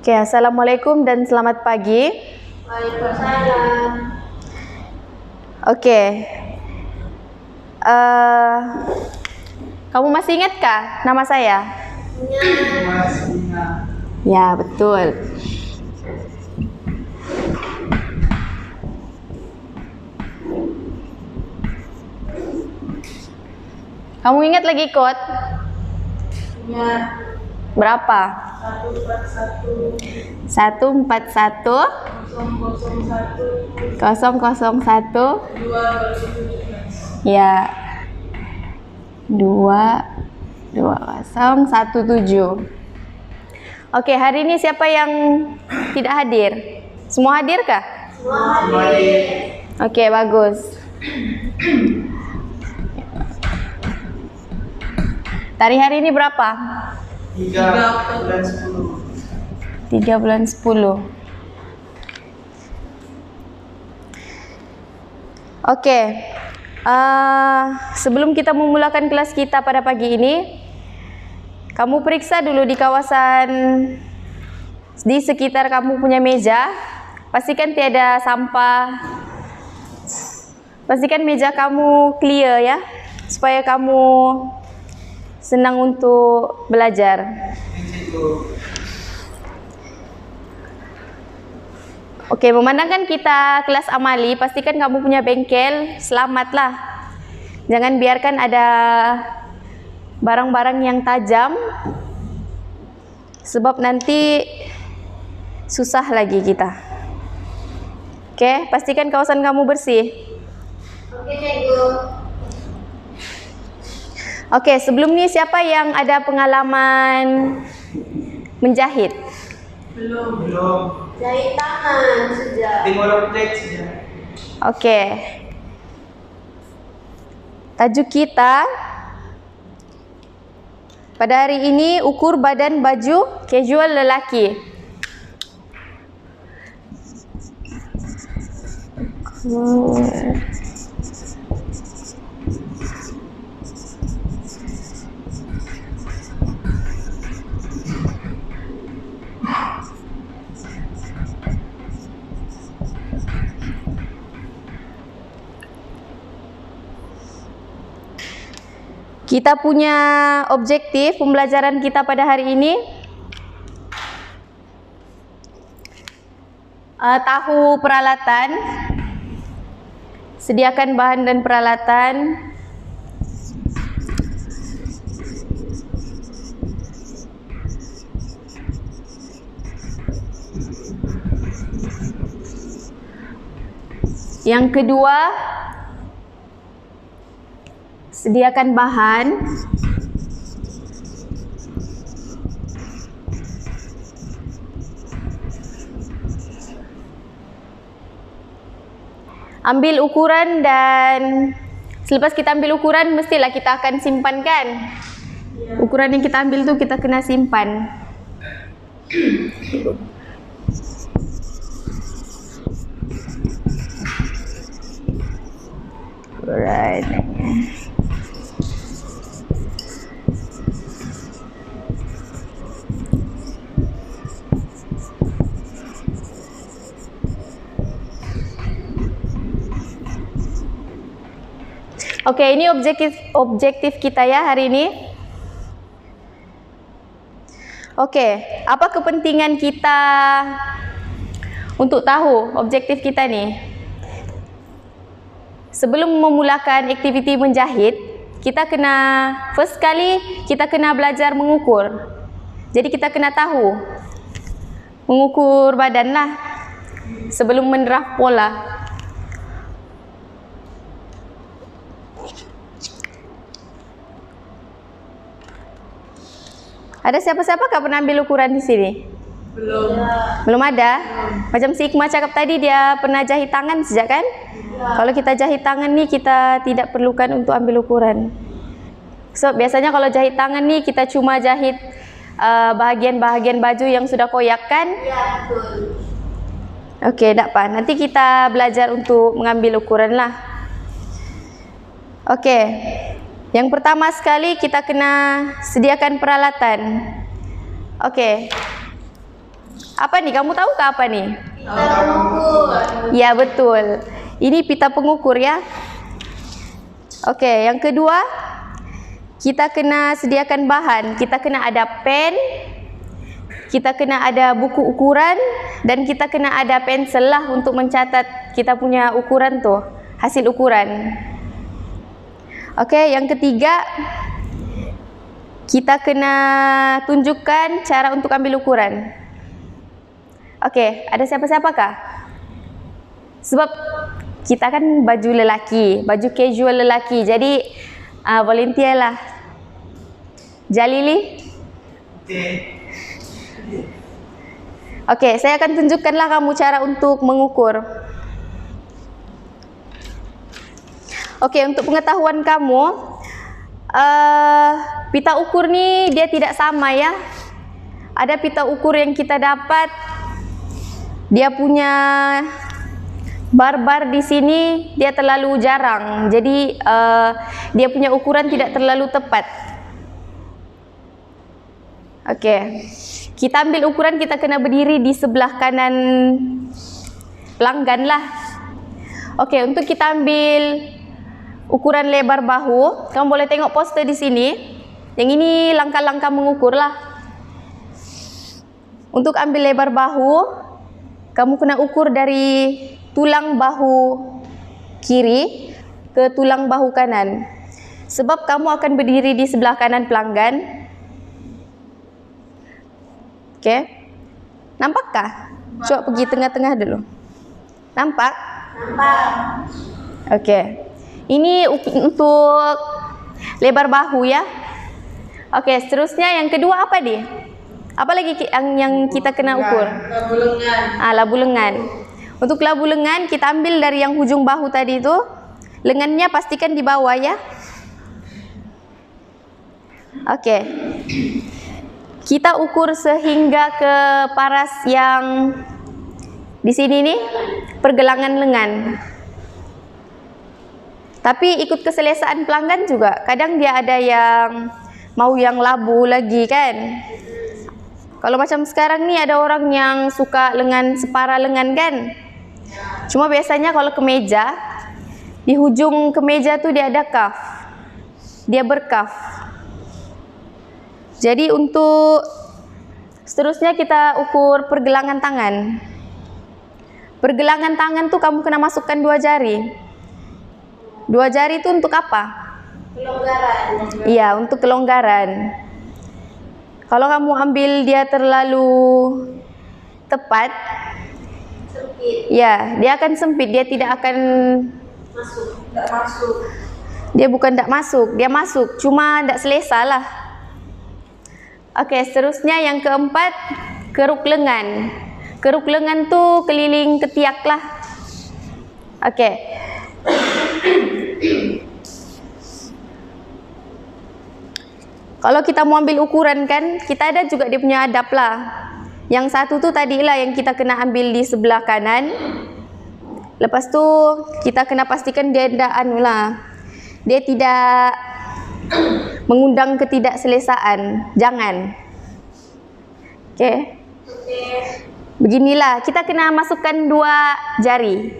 Oke, assalamualaikum dan selamat pagi. Waalaikumsalam. Oke, kamu masih ingat kah nama saya? Masih ingat. Ya, betul. Kamu ingat lagi kod? Ingat. Berapa? 141 141 001 001 2 ya 22017. Oke, hari ini siapa yang tidak hadir? Semua hadir kah? Semua hadir. Oke, bagus. Tarikh hari ini berapa? 3 bulan 10. 3 bulan 10. Oke, sebelum kita memulakan kelas kita pada pagi ini, kamu periksa dulu di kawasan di sekitar kamu punya meja. Pastikan tiada sampah. Pastikan meja kamu clear ya, supaya kamu senang untuk belajar. Oke, memandangkan kita kelas amali, pastikan kamu punya bengkel, selamatlah. Jangan biarkan ada barang-barang yang tajam, sebab nanti susah lagi kita. Oke, pastikan kawasan kamu bersih. Oke, Cikgu. Oke, sebelum ini siapa yang ada pengalaman menjahit? Belum. Jahit tangan sudah. Tinggal update saja. Oke. Tajuk kita pada hari ini, ukur badan baju casual lelaki. Kita punya objektif pembelajaran kita pada hari ini, tahu peralatan, sediakan bahan dan peralatan, yang kedua, sediakan bahan. Ambil ukuran, dan selepas kita ambil ukuran, mestilah kita akan simpan kan? Ukuran yang kita ambil tu kita kena simpan. Alright. Oke, ini objektif kita ya hari ini. Oke, apa kepentingan kita untuk tahu objektif kita nih? Sebelum memulakan aktiviti menjahit, kita first kali kita kena belajar mengukur. Jadi kita kena tahu mengukur badan lah sebelum menerap pola. Ada siapa-siapa kah pernah ambil ukuran di sini? Belum. Belum ada? Macam si Ikma cakap tadi, dia pernah jahit tangan sejak kan? Kalau kita jahit tangan nih, kita tidak perlukan untuk ambil ukuran. So, biasanya kalau jahit tangan nih, kita cuma jahit bahagian-bahagian baju yang sudah koyak kan? Ya, betul. Oke, tak apa. Nanti kita belajar untuk mengambil ukuran lah. Oke. Yang pertama sekali kita kena sediakan peralatan. Oke. Apa nih? Kamu tahu ke apa nih? Kita mengukur. Ya, betul. Ini pita pengukur ya. Oke, yang kedua, kita kena sediakan bahan. Kita kena ada pen, kita kena ada buku ukuran, dan kita kena ada pensel lah untuk mencatat kita punya ukuran tuh, hasil ukuran. Oke, yang ketiga, kita kena tunjukkan cara untuk ambil ukuran. Oke, ada siapa-siapakah? Sebab kita kan baju lelaki, baju casual lelaki, jadi volunteer lah. Jalili? Oke, saya akan tunjukkanlah kamu cara untuk mengukur. Oke, untuk pengetahuan kamu, pita ukur nih dia tidak sama ya. Ada pita ukur yang kita dapat, dia punya bar-bar di sini dia terlalu jarang, jadi dia punya ukuran tidak terlalu tepat. Oke, kita ambil ukuran, kita kena berdiri di sebelah kanan pelanggan lah. Oke, untuk kita ambil ukuran lebar bahu, kamu boleh tengok poster di sini. Yang ini langkah-langkah mengukur lah. Untuk ambil lebar bahu, kamu kena ukur dari tulang bahu kiri ke tulang bahu kanan. Sebab kamu akan berdiri di sebelah kanan pelanggan. Oke, nampakkah? Coba pergi tengah-tengah dulu. Nampak? Nampak. Oke, ini untuk lebar bahu ya. Oke, seterusnya yang kedua apa dia? Apa lagi yang kita kena ukur? Labu lengan. Labu lengan. Untuk labu lengan kita ambil dari yang hujung bahu tadi itu. Lengannya pastikan di bawah ya. Oke. Kita ukur sehingga ke paras yang di sini nih, pergelangan lengan. Tapi ikut keselesaan pelanggan juga. Kadang dia ada yang mau yang labu lagi kan. Kalau macam sekarang nih ada orang yang suka lengan separa lengan kan. Cuma biasanya kalau kemeja, di ujung kemeja tuh dia ada cuff. Dia bercuff. Jadi untuk seterusnya kita ukur pergelangan tangan. Pergelangan tangan tuh kamu kena masukkan 2 jari. 2 jari itu untuk apa? Kelonggaran. Iya, untuk kelonggaran. Kalau kamu ambil dia terlalu tepat, Sempit. ya dia akan sempit, dia tidak akan Masuk. Tidak masuk. dia bukan tidak masuk, dia masuk, cuma tidak selesa lah. Oke, seterusnya yang keempat, keruk lengan. Keruk lengan tuh keliling ketiak lah. Oke. Kalau kita mau ambil ukuran kan, kita ada juga dia punya adab lah. Yang satu tuh tadilah yang kita kena ambil di sebelah kanan. Lepas tu kita kena pastikan dia tidak dia tidak mengundang ketidakselesaan. Jangan. Oke. Beginilah, kita kena masukkan 2 jari.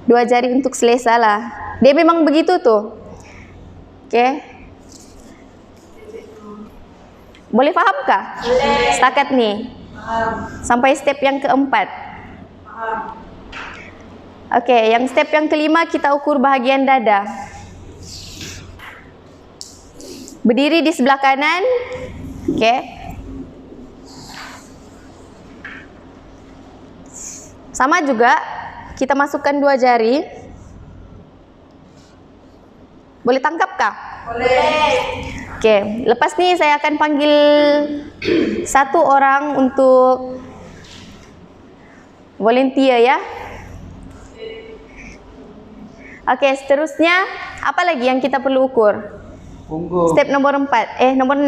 2 jari untuk selesa lah. Dia memang begitu tuh. Oke. Boleh fahamkah? Boleh. Setakat nih. Sampai step yang keempat. Oke, yang step yang kelima kita ukur bahagian dada. Berdiri di sebelah kanan. Oke. Sama juga, kita masukkan 2 jari. Boleh tangkapkah? Boleh. Oke, lepas nih saya akan panggil 1 orang untuk volunteer ya. Oke, seterusnya apa lagi yang kita perlu ukur? Punggung. Step nomor 4, nomor 6.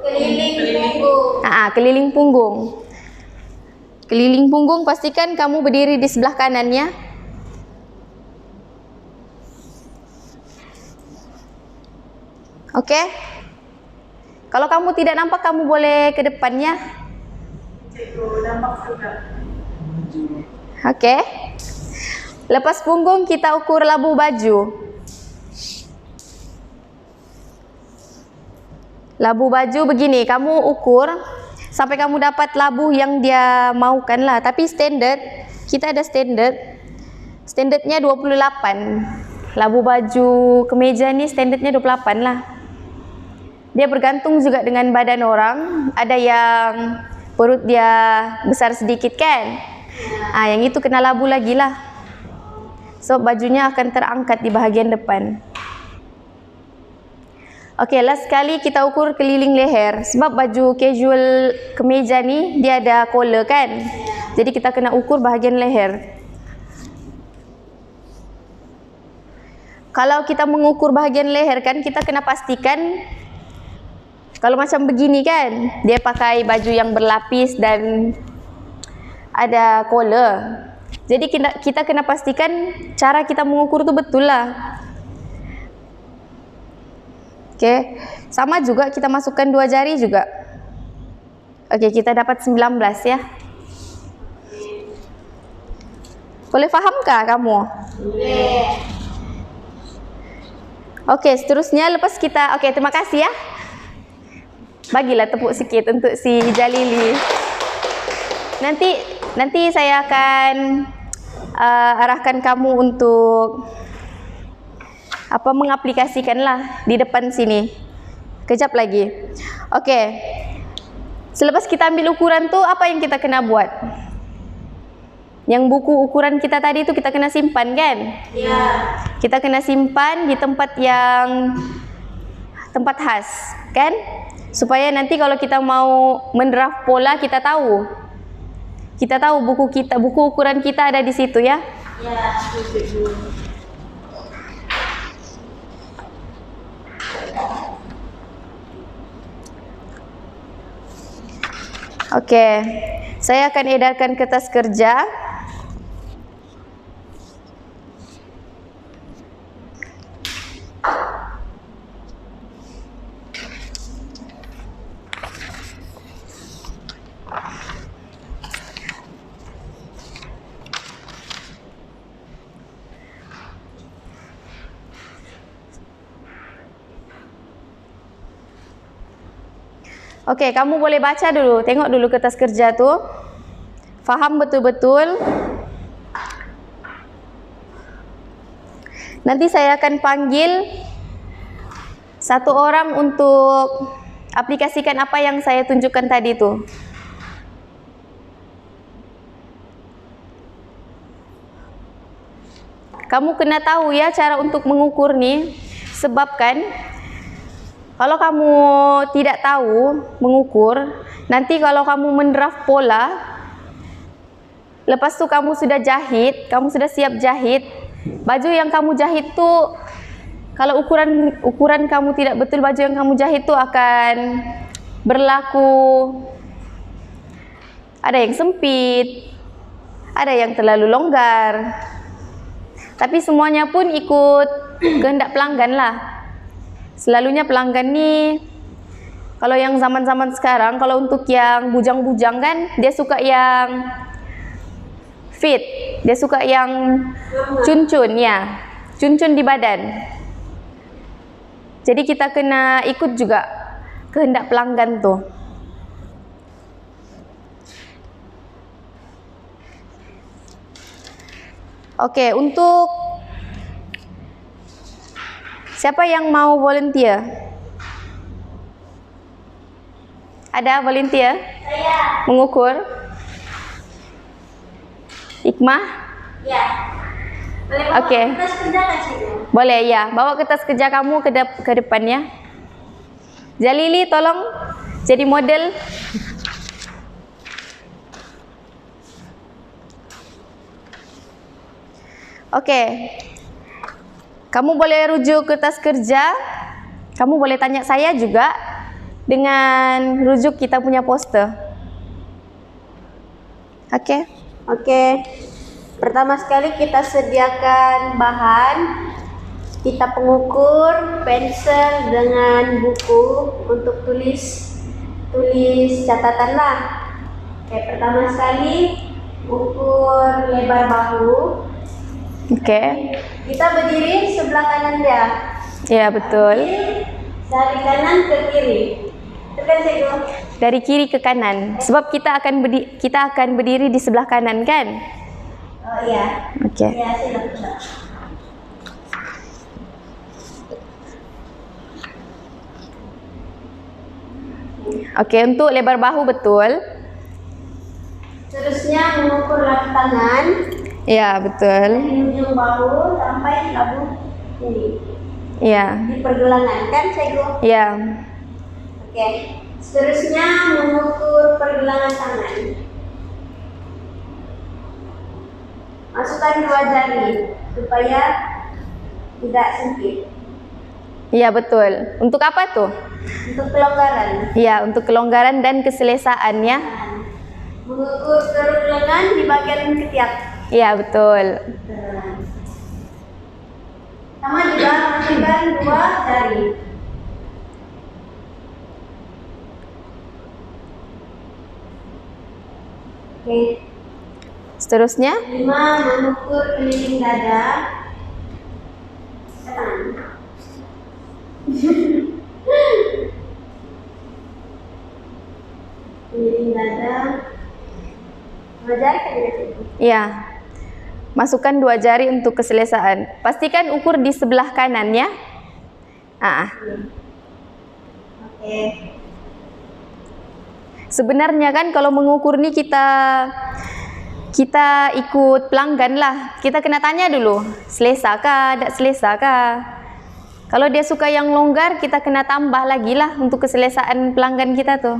Keliling punggung. Keliling punggung. Keliling punggung pastikan kamu berdiri di sebelah kanannya. Oke. Kalau kamu tidak nampak, kamu boleh ke depannya. Oke. Lepas punggung kita ukur labu baju. Labu baju begini, kamu ukur sampai kamu dapat labu yang dia maukan lah. Tapi standard, kita ada standard. Standardnya 28. Labu baju kemeja ni standardnya 28 lah. Dia bergantung juga dengan badan orang. Ada yang perut dia besar sedikit kan? Yang itu kena labu lagi lah. So bajunya akan terangkat di bahagian depan. Oke, last sekali kita ukur keliling leher. Sebab baju casual kemeja ni dia ada collar kan? Jadi kita kena ukur bahagian leher. Kalau kita mengukur bahagian leher kan, kita kena pastikan kalau macam begini kan, dia pakai baju yang berlapis dan ada collar. Jadi kita kena pastikan cara kita mengukur tu betul lah. Oke, sama juga kita masukkan 2 jari juga. Oke, kita dapat 19 ya. Boleh fahamkah kamu? Boleh. Oke, seterusnya lepas kita, oke, terima kasih ya. Bagilah tepuk sikit untuk si Jalili. Nanti saya akan arahkan kamu untuk mengaplikasikanlah di depan sini. Kejap lagi. Oke. Selepas kita ambil ukuran tu, apa yang kita kena buat? Yang buku ukuran kita tadi tu kita kena simpan kan? Ya. Kita kena simpan di tempat khas, kan? Supaya nanti kalau kita mau mendraft pola, kita tahu buku ukuran kita ada di situ ya. Ya, setuju. Oke, saya akan edarkan kertas kerja. Oke, kamu boleh baca dulu, tengok dulu kertas kerja tu. Faham betul-betul. Nanti saya akan panggil satu orang untuk aplikasikan apa yang saya tunjukkan tadi tu. Kamu kena tahu ya cara untuk mengukur nih, sebab kan kalau kamu tidak tahu mengukur, nanti kalau kamu mendraft pola, lepas tu kamu sudah jahit, kamu sudah siap jahit, baju yang kamu jahit tu, kalau ukuran kamu tidak betul, baju yang kamu jahit tu akan berlaku, ada yang sempit, ada yang terlalu longgar, tapi semuanya pun ikut kehendak pelanggan lah. Selalunya pelanggan ni, kalau yang zaman-zaman sekarang, kalau untuk yang bujang-bujang kan, dia suka yang fit, dia suka yang cun-cun ya, cun-cun di badan. Jadi kita kena ikut juga kehendak pelanggan tuh. Oke, untuk siapa yang mau volunteer? Ada volunteer? Saya. Mengukur? Hikmah? Ya. Boleh bawa Oke. kertas kerja ke sini? Boleh ya, bawa kertas kerja kamu ke depan ya. Jalili tolong jadi model. Oke. Kamu boleh rujuk kertas kerja. Kamu boleh tanya saya juga dengan rujuk kita punya poster. Oke. Oke. Pertama sekali kita sediakan bahan. Kita pengukur pensel dengan buku untuk tulis catatan lah. Oke, pertama sekali ukur lebar bahu. Oke. Kita berdiri sebelah kanan dia. Ya, betul. Dari kanan ke kiri. Tekan Cikgu. Dari kiri ke kanan. Sebab kita akan berdiri di sebelah kanan kan? Oh iya. Oke. Iya, silakan. Oke, untuk lebar bahu betul. Terusnya mengukur labu tangan. Ya, betul. Dari ujung bahu sampai labu ini. Ya. Di pergelangan kan Cikgu? Ya. Oke. Seterusnya mengukur pergelangan tangan. Masukkan 2 jari supaya tidak sempit. Ya, betul. Untuk apa tuh? Untuk kelonggaran. Ya, untuk kelonggaran dan keselesaan ya. Mengukur seluruh lengan di bagian ketiak. Ya, betul. Sama juga masukkan 2 jari. Oke. Seterusnya? 5 mengukur keliling dada. Kanan. Keliling dada. 2 jari kan ya, Cikgu? Ya. Masukkan 2 jari untuk keselesaan. Pastikan ukur di sebelah kanan ya. Oke. Sebenarnya kan kalau mengukur nih kita ikut pelanggan lah. Kita kena tanya dulu, selesa kah, tidak selesa kah. Kalau dia suka yang longgar, kita kena tambah lagi lah untuk keselesaan pelanggan kita tuh.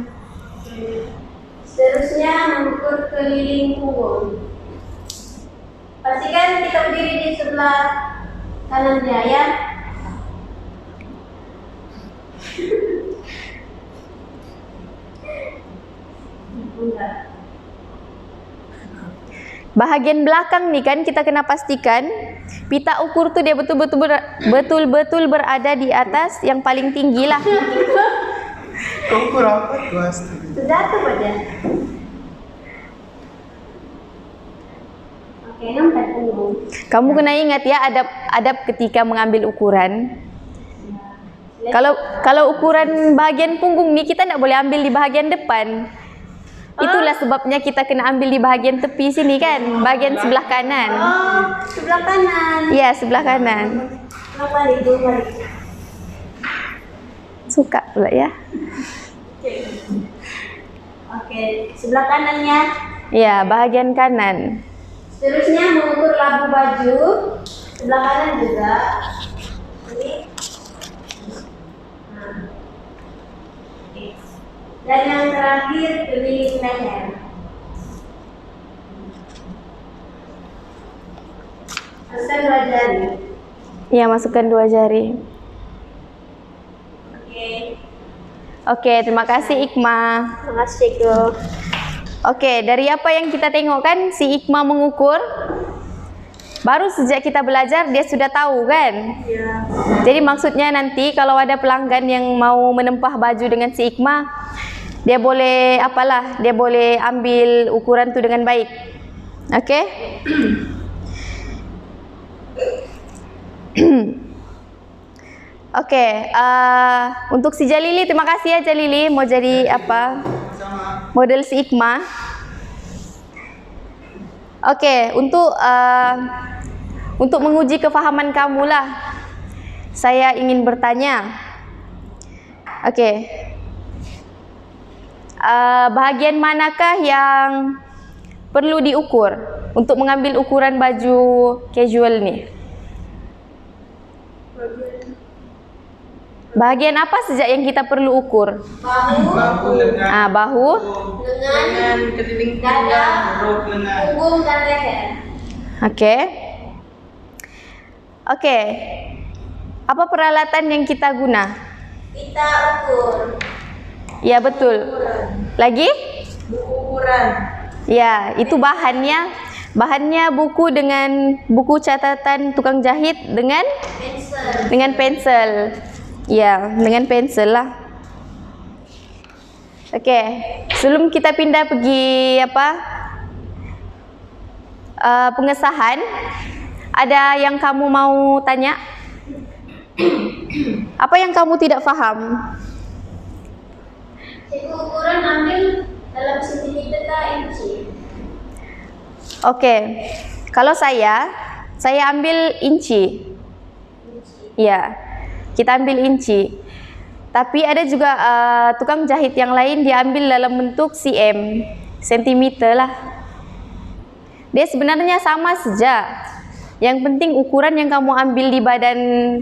Seterusnya mengukur keliling punggung. Pastikan kita berdiri di sebelah kanan dia ya. Bahagian belakang nih kan kita kena pastikan pita ukur tuh dia betul-betul berada di atas yang paling tinggi lah. Kau ukur apa tuh Astri? Sudah tuh aja. Oke, nampak punggung. Kamu kena ingat ya adab ketika mengambil ukuran. Kalau ukuran bagian punggung nih kita tidak boleh ambil di bagian depan. Itulah sebabnya kita kena ambil di bagian tepi sini kan, bagian sebelah kanan. Oh, sebelah kanan. Iya, sebelah kanan. Balik. Suka pula ya. Oke, sebelah kanannya. Iya, bahagian kanan. Seterusnya mengukur labu baju. Sebelah kanan juga. Ini. Nah. Oke. Dan yang terakhir keliling leher. Masukkan 2 jari. Iya, masukkan 2 jari. Oke. Oke, terima kasih Ikma. Terima kasih Cikgu. Oke, dari apa yang kita tengok kan si Ikma mengukur. Baru sejak kita belajar dia sudah tahu kan. Ya. Jadi maksudnya nanti kalau ada pelanggan yang mau menempah baju dengan si Ikma, dia boleh dia boleh ambil ukuran tu dengan baik. Oke? Oke, untuk si Jalili, terima kasih ya Jalili mau jadi apa? Model si Ikma. Oke, untuk menguji kefahaman kamu lah, saya ingin bertanya. Oke, bahagian manakah yang perlu diukur untuk mengambil ukuran baju casual nih? Bahagian apa saja yang kita perlu ukur? Bahu, Bahu, lengan, keliling dada, lengan. punggung dan leher. Oke. Oke. Apa peralatan yang kita guna? Kita ukur. Ya, betul. Lagi? Buku ukuran. Ya, itu bahannya buku dengan buku catatan tukang jahit dengan Pensel. Dengan pensel. Ya, dengan pensel lah. Oke, sebelum kita pindah pergi pengesahan, ada yang kamu mau tanya? Apa yang kamu tidak faham? Cikgu, ukuran ambil dalam sentimeter kah inci? Oke, kalau saya ambil inci. Ya, kita ambil inci. Tapi ada juga tukang jahit yang lain dia ambil dalam bentuk cm, sentimeter lah. Dia sebenarnya sama saja. Yang penting ukuran yang kamu ambil di badan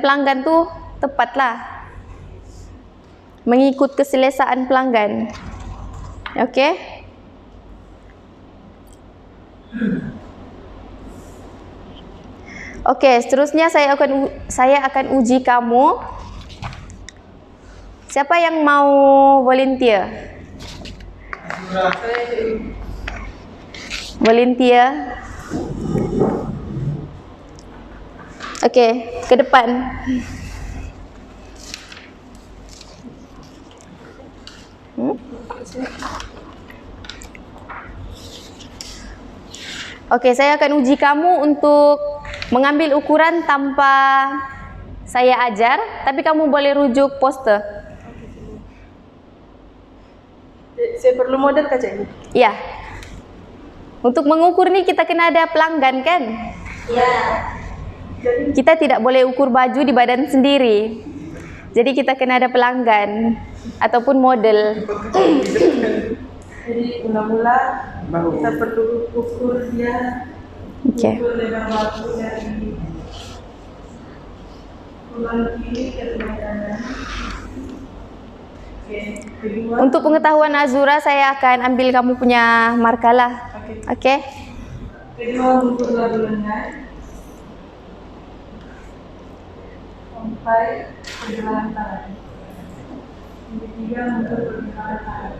pelanggan tuh tepatlah, mengikut keselesaan pelanggan. Oke? Oke, seterusnya saya akan uji kamu. Siapa yang mau volunteer? Volunteer. Oke, ke depan. Oke, saya akan uji kamu untuk mengambil ukuran tanpa saya ajar, tapi kamu boleh rujuk poster. Saya perlu model kah, Cikgu? Ya. Untuk mengukur nih kita kena ada pelanggan kan? Ya. Kita tidak boleh ukur baju di badan sendiri. Jadi kita kena ada pelanggan ataupun model. Jadi mula-mula kita perlu ukur dia. Oke. Ukur lebar batu dari tulang kiri ke tulang kanan. Oke, kedua. Untuk pengetahuan Azura, saya akan ambil kamu punya markalah. Oke. Kedua, ukur labu lengan sampai pergelangan tangan. Yang ketiga, ukur pergelangan tangan.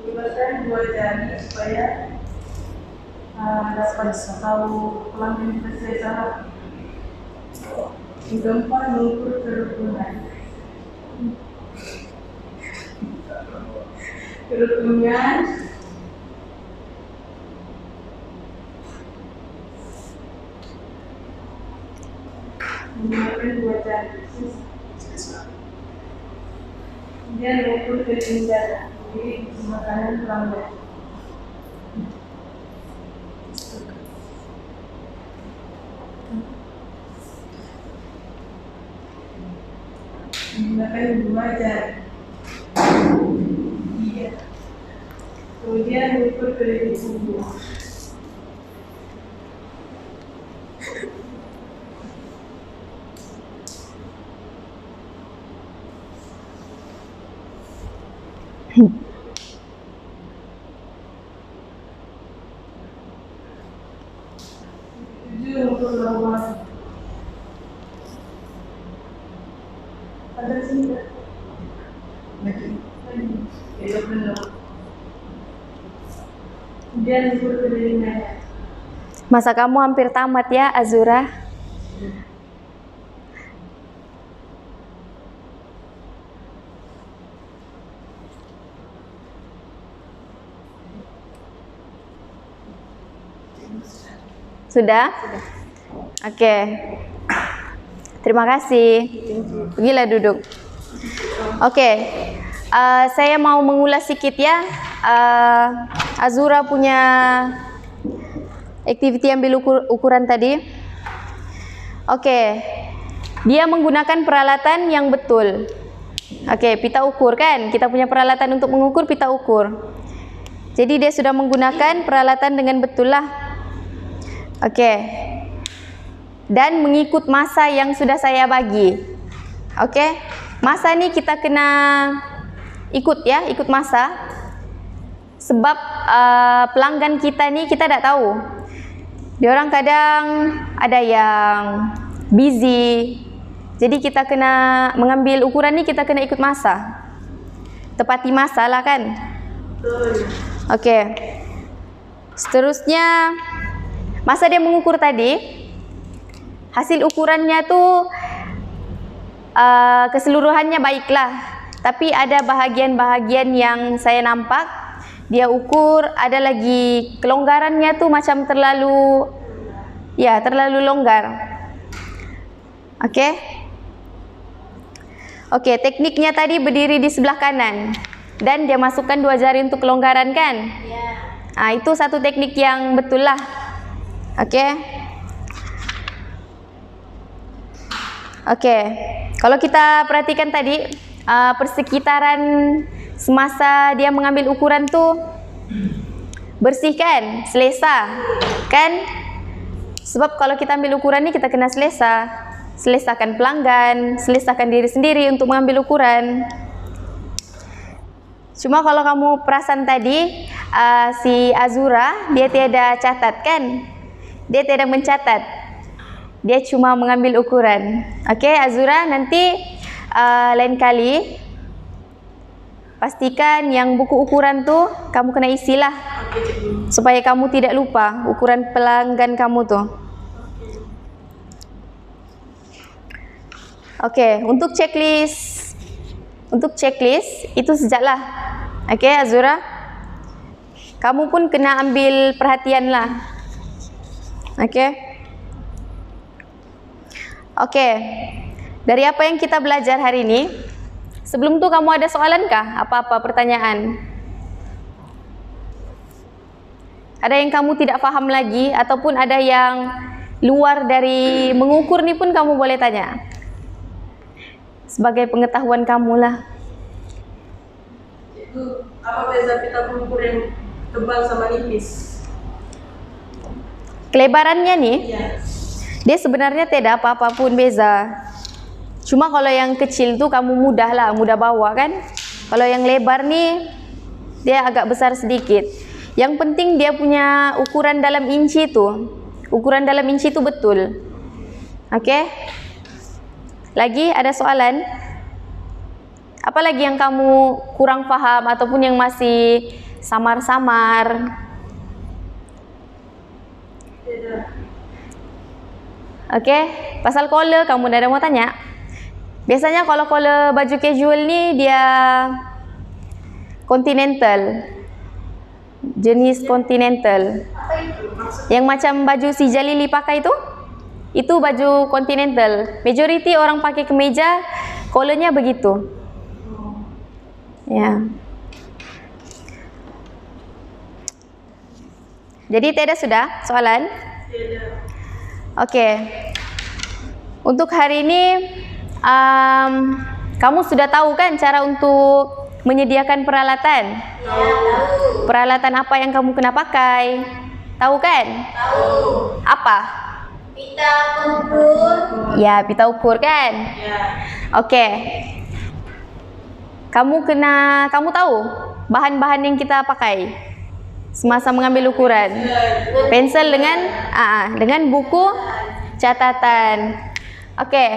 Gunakan 2 jari supaya dapat tahu pelanggan kita secara. Yang keempat, mengukur kerukunan. Kerukunan menggunakan 2 jari. Kemudian mengukur ketinggian. Jadi makanan pelanggan. Menggunakan 2 jari. 3. Kemudian mengukur keliling tubuh. Tujuh untuk lawan. Ada sini tak? Ya belum. Kemudian ukur keliling dada. Masa kamu hampir tamat ya, Azura? Sudah? Oke. Terima kasih. Pergilah duduk. Oke. Saya mau mengulas sedikit ya. Azura punya activity ambil ukuran tadi. Oke. Dia menggunakan peralatan yang betul. Oke, pita ukur kan? Kita punya peralatan untuk mengukur, pita ukur. Jadi dia sudah menggunakan peralatan dengan betul lah. Oke. Dan mengikut masa yang sudah saya bagi. Oke. Masa ini kita kena ikut ya, ikut masa. Sebab pelanggan kita nih kita tidak tahu. Diorang kadang ada yang busy. Jadi kita kena mengambil ukuran ini kita kena ikut masa. Tepati masa lah kan. Oke. Seterusnya, masa dia mengukur tadi, hasil ukurannya tuh keseluruhannya baiklah. Tapi ada bahagian-bahagian yang saya nampak dia ukur, ada lagi kelonggarannya tuh macam terlalu longgar. Oke. Oke, tekniknya tadi berdiri di sebelah kanan dan dia masukkan 2 jari untuk kelonggaran kan? Itu satu teknik yang betul lah. Oke. Oke. Kalau kita perhatikan tadi persekitaran semasa dia mengambil ukuran tuh bersih kan? Selesa kan? Sebab kalau kita ambil ukuran ini kita kena selesakan pelanggan, selesakan diri sendiri untuk mengambil ukuran. Cuma kalau kamu perasan tadi si Azura dia tiada catat kan? Dia tiada mencatat. Dia cuma mengambil ukuran. Oke, Azura, nanti lain kali pastikan yang buku ukuran tuh kamu kena isilah. Supaya kamu tidak lupa ukuran pelanggan kamu tuh. Oke, untuk checklist itu sejaklah. Oke, Azura, kamu pun kena ambil perhatian lah. Oke, dari apa yang kita belajar hari ini, sebelum itu kamu ada soalan kah? Apa-apa pertanyaan? Ada yang kamu tidak paham lagi ataupun ada yang luar dari mengukur ni pun kamu boleh tanya. Sebagai pengetahuan kamu lah. Itu apa beza pita mengukur yang tebal sama nipis? Kelebarannya nih, Iya. dia sebenarnya tidak apa-apa pun beza. Cuma kalau yang kecil tuh kamu mudah bawa kan. Kalau yang lebar nih dia agak besar sedikit. Yang penting dia punya ukuran dalam inci tuh. Ukuran dalam inci itu betul. Oke? Lagi ada soalan? Apa lagi yang kamu kurang paham ataupun yang masih samar-samar? Oke, pasal collar kamu ada mau tanya? Biasanya kalau collar baju casual ni dia continental. Jenis continental. Yang macam baju si Jalili pakai itu baju continental. Majority orang pakai kemeja, collarnya begitu. Ya. Jadi tidak sudah soalan? Oke. Untuk hari ini kamu sudah tahu kan cara untuk menyediakan peralatan? Peralatan apa yang kamu kena pakai? Tahu kan? Tahu. Apa? Pita ukur. Ya, pita ukur kan? Ya. Oke. Kamu tahu bahan-bahan yang kita pakai semasa mengambil ukuran? Pensel dengan buku catatan. Oke.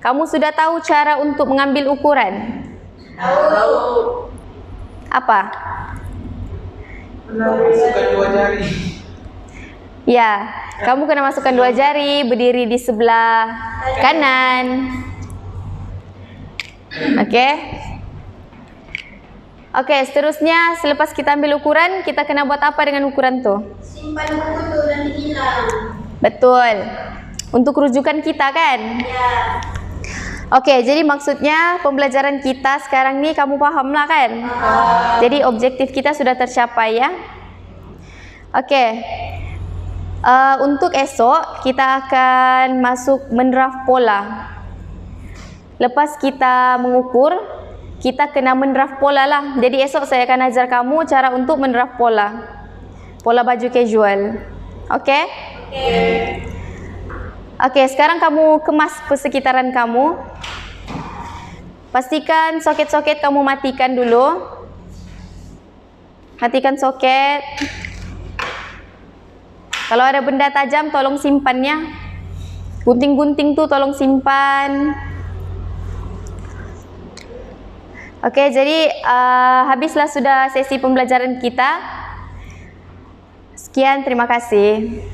Kamu sudah tahu cara untuk mengambil ukuran? Tahu. Apa? Masukkan 2 jari. Ya, kamu kena masukkan 2 jari, berdiri di sebelah kanan. Oke, seterusnya selepas kita ambil ukuran, kita kena buat apa dengan ukuran tuh? Simpan buku tu dan hilang. Betul. Untuk rujukan kita kan? Ya. Oke, jadi maksudnya pembelajaran kita sekarang ni kamu paham lah kan? Jadi objektif kita sudah tercapai ya. Oke. Untuk esok kita akan masuk mendraft pola. Lepas kita mengukur, kita kena mendraft pola lah. Jadi esok saya akan ajar kamu cara untuk mendraft pola. Pola baju casual. Oke? Oke, sekarang kamu kemas persekitaran kamu. Pastikan soket-soket kamu matikan dulu. Matikan soket. Kalau ada benda tajam tolong simpannya. Gunting-gunting tuh tolong simpan. Oke, jadi habislah sudah sesi pembelajaran kita. Sekian, terima kasih.